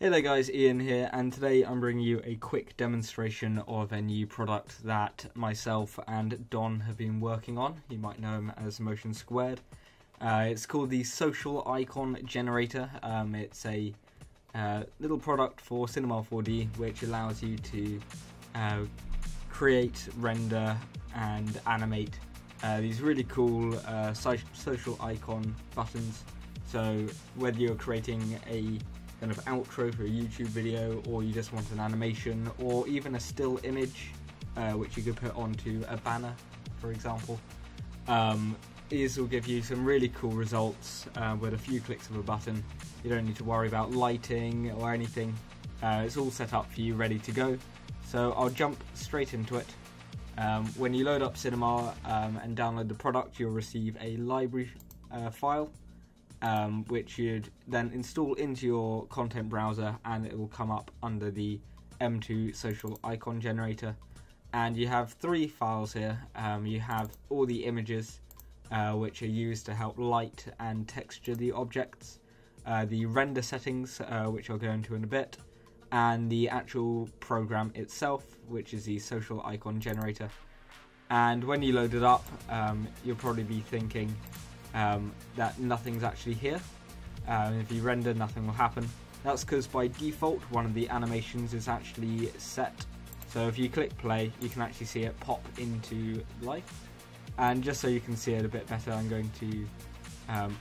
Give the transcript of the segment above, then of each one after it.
Hey there guys, Ian here, and today I'm bringing you a quick demonstration of a new product that myself and Don have been working on. You might know him as Motion Squared. It's called the Social Icon Generator. It's a little product for Cinema 4D which allows you to create, render and animate these really cool social icon buttons. So whether you're creating a kind of outro for a YouTube video, or you just want an animation, or even a still image which you could put onto a banner, for example. These will give you some really cool results with a few clicks of a button. You don't need to worry about lighting or anything. It's all set up for you, ready to go. So I'll jump straight into it. When you load up Cinema and download the product, you'll receive a library file, which you'd then install into your content browser, and it will come up under the M2 Social Icon Generator. And you have three files here. You have all the images which are used to help light and texture the objects, the render settings which I'll go into in a bit, and the actual program itself, which is the Social Icon Generator. And when you load it up, you'll probably be thinking that nothing's actually here. If you render, nothing will happen. That's because by default one of the animations is actually set. So if you click play, you can actually see it pop into life. And just so you can see it a bit better, I'm going to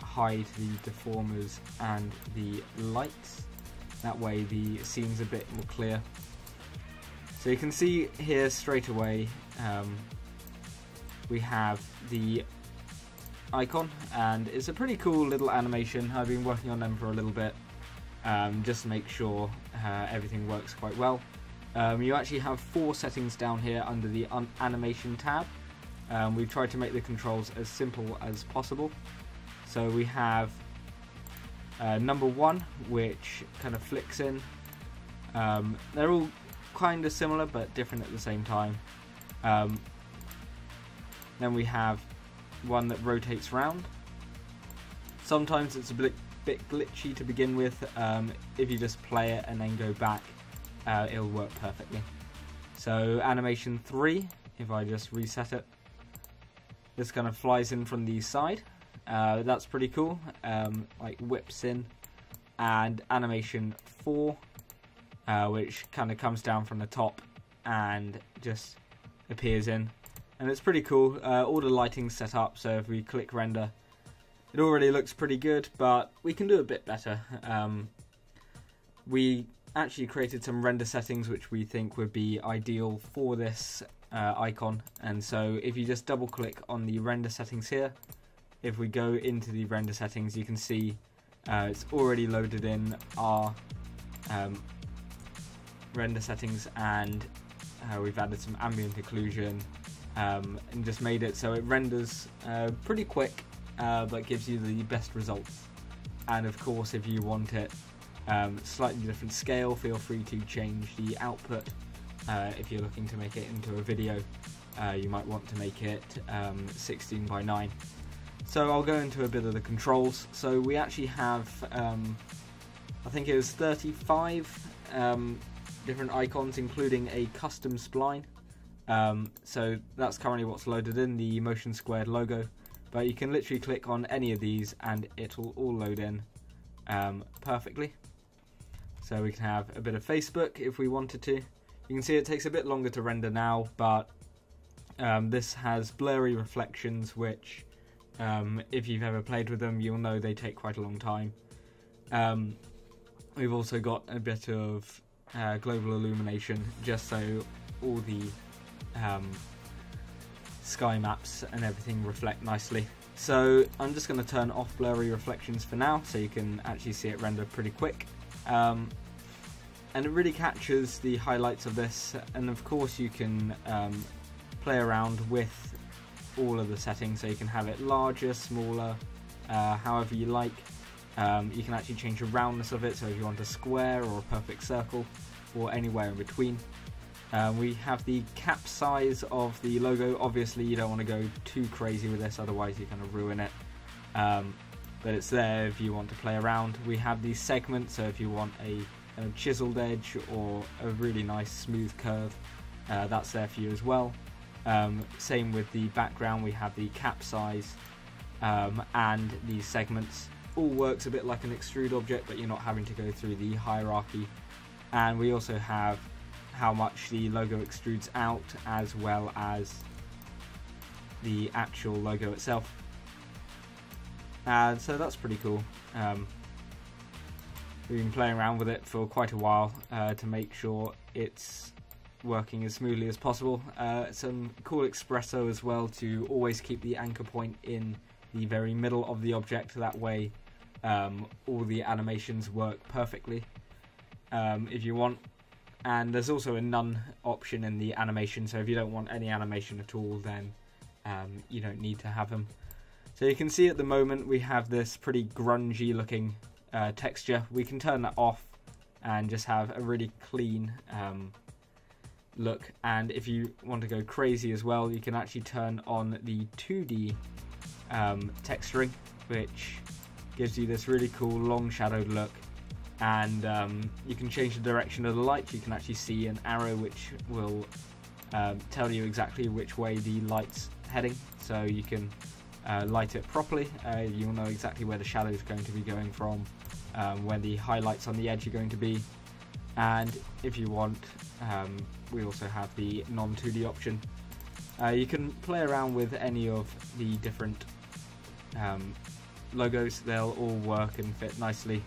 hide the deformers and the lights. That way the scene's a bit more clear. So you can see here straight away we have the icon, and it's a pretty cool little animation. I've been working on them for a little bit just to make sure everything works quite well. You actually have four settings down here under the animation tab. We've tried to make the controls as simple as possible. So we have number one, which kind of flicks in. They're all kind of similar but different at the same time. Then we have one that rotates round. Sometimes it's a bit glitchy to begin with. If you just play it and then go back, it'll work perfectly. So animation 3, if I just reset it, this kind of flies in from the side. That's pretty cool, like whips in. And animation 4, which kind of comes down from the top and just appears in. And it's pretty cool. All the lighting's set up, so if we click render, it already looks pretty good, but we can do a bit better. We actually created some render settings which we think would be ideal for this icon. And so if you just double click on the render settings here, if we go into the render settings, you can see it's already loaded in our render settings, and we've added some ambient occlusion. And just made it so it renders pretty quick, but gives you the best results. And of course, if you want it slightly different scale, feel free to change the output. If you're looking to make it into a video, you might want to make it 16 by 9. So I'll go into a bit of the controls. So we actually have, I think it was 35 different icons, including a custom spline. So that's currently what's loaded in, the Motion Squared logo, but you can literally click on any of these and it'll all load in perfectly. So we can have a bit of Facebook if we wanted to. You can see it takes a bit longer to render now, but this has blurry reflections, which if you've ever played with them, you'll know they take quite a long time. We've also got a bit of global illumination, just so all the sky maps and everything reflect nicely. So I'm just going to turn off blurry reflections for now, so you can actually see it render pretty quick. And it really captures the highlights of this, and of course you can play around with all of the settings, so you can have it larger, smaller, however you like. You can actually change the roundness of it, so if you want a square or a perfect circle, or anywhere in between. We have the cap size of the logo. Obviously you don't want to go too crazy with this, otherwise you're going to ruin it. but it's there if you want to play around. We have these segments, so if you want a kind of chiseled edge or a really nice smooth curve, that's there for you as well. Same with the background, we have the cap size and these segments. All works a bit like an extrude object, but you're not having to go through the hierarchy. And we also have how much the logo extrudes out, as well as the actual logo itself. And so that's pretty cool. We've been playing around with it for quite a while to make sure it's working as smoothly as possible. Some cool espresso as well to always keep the anchor point in the very middle of the object, that way all the animations work perfectly if you want. And there's also a none option in the animation, so if you don't want any animation at all, then you don't need to have them. So you can see at the moment we have this pretty grungy looking texture. We can turn that off and just have a really clean look. And if you want to go crazy as well, you can actually turn on the 2D texturing, which gives you this really cool long shadowed look. And you can change the direction of the light. You can actually see an arrow which will tell you exactly which way the light's heading, so you can light it properly. You'll know exactly where the shadow is going to be going from, where the highlights on the edge are going to be. And if you want, we also have the non-2D option. You can play around with any of the different logos. They'll all work and fit nicely.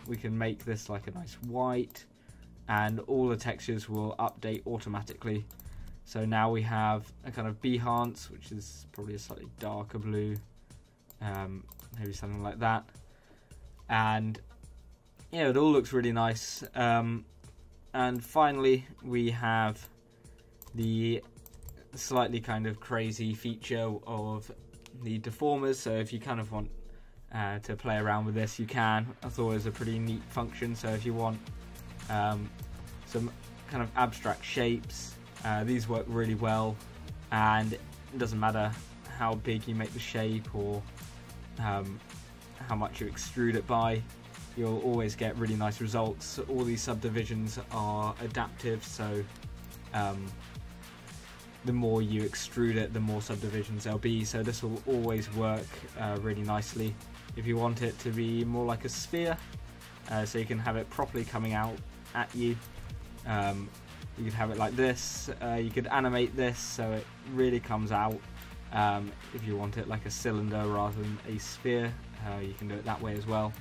We can make this like a nice white, and all the textures will update automatically. So now we have a kind of Behance, which is probably a slightly darker blue, maybe something like that. And yeah, it all looks really nice. And finally, we have the slightly kind of crazy feature of the deformers. So if you kind of want to play around with this, you can. I thought it was a pretty neat function. So if you want some kind of abstract shapes, these work really well, and it doesn't matter how big you make the shape or how much you extrude it by, you'll always get really nice results. All these subdivisions are adaptive, so the more you extrude it, the more subdivisions there'll be, so this will always work really nicely. If you want it to be more like a sphere, so you can have it properly coming out at you, you could have it like this. You could animate this so it really comes out. If you want it like a cylinder rather than a sphere, you can do it that way as well.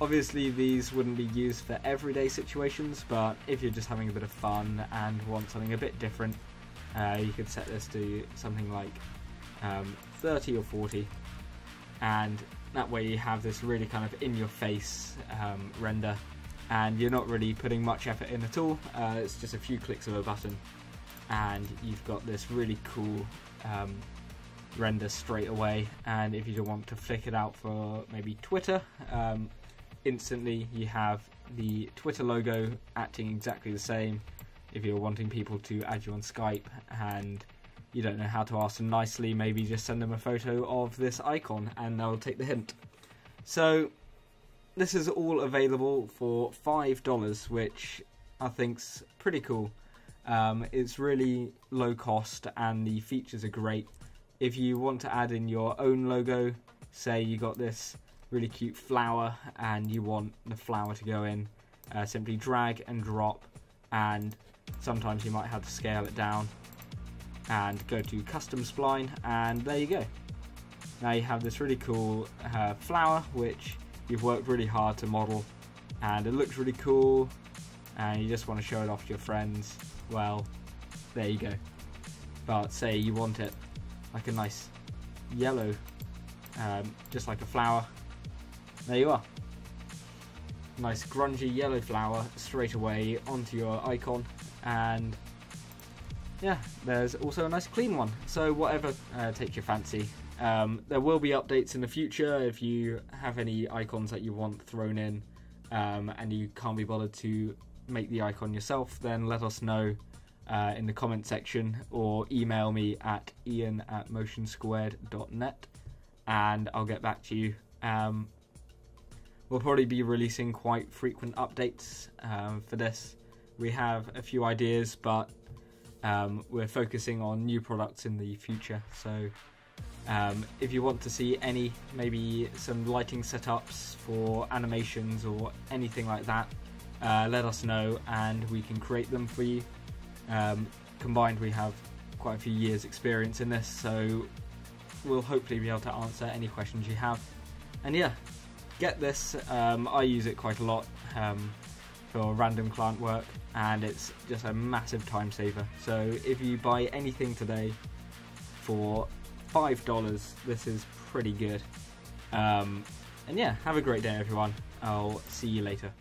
Obviously these wouldn't be used for everyday situations, but if you're just having a bit of fun and want something a bit different, you could set this to something like 30 or 40, and that way you have this really kind of in your face render, and you're not really putting much effort in at all. It's just a few clicks of a button and you've got this really cool render straight away. And if you don't want to flick it out for maybe Twitter, instantly you have the Twitter logo acting exactly the same. If you're wanting people to add you on Skype and you don't know how to ask them nicely, maybe just send them a photo of this icon and they'll take the hint. So this is all available for $5, which I think's pretty cool. It's really low cost and the features are great. If you want to add in your own logo, say you got this really cute flower and you want the flower to go in, simply drag and drop, and sometimes you might have to scale it down and go to custom spline, and there you go. Now you have this really cool flower which you've worked really hard to model, and it looks really cool and you just want to show it off to your friends. Well, there you go. But say you want it like a nice yellow, just like a flower, there you are. Nice grungy yellow flower straight away onto your icon, and yeah, there's also a nice clean one. So whatever takes your fancy. There will be updates in the future. If you have any icons that you want thrown in and you can't be bothered to make the icon yourself, then let us know in the comment section or email me at ian@motionsquared.net, and I'll get back to you. We'll probably be releasing quite frequent updates for this. We have a few ideas, but we're focusing on new products in the future. So if you want to see maybe some lighting setups for animations or anything like that, let us know and we can create them for you. Combined, we have quite a few years experience in this, so we'll hopefully be able to answer any questions you have. And yeah, get this. I use it quite a lot for random client work, and it's just a massive time saver. So if you buy anything today for $5, this is pretty good. And yeah, have a great day everyone. I'll see you later.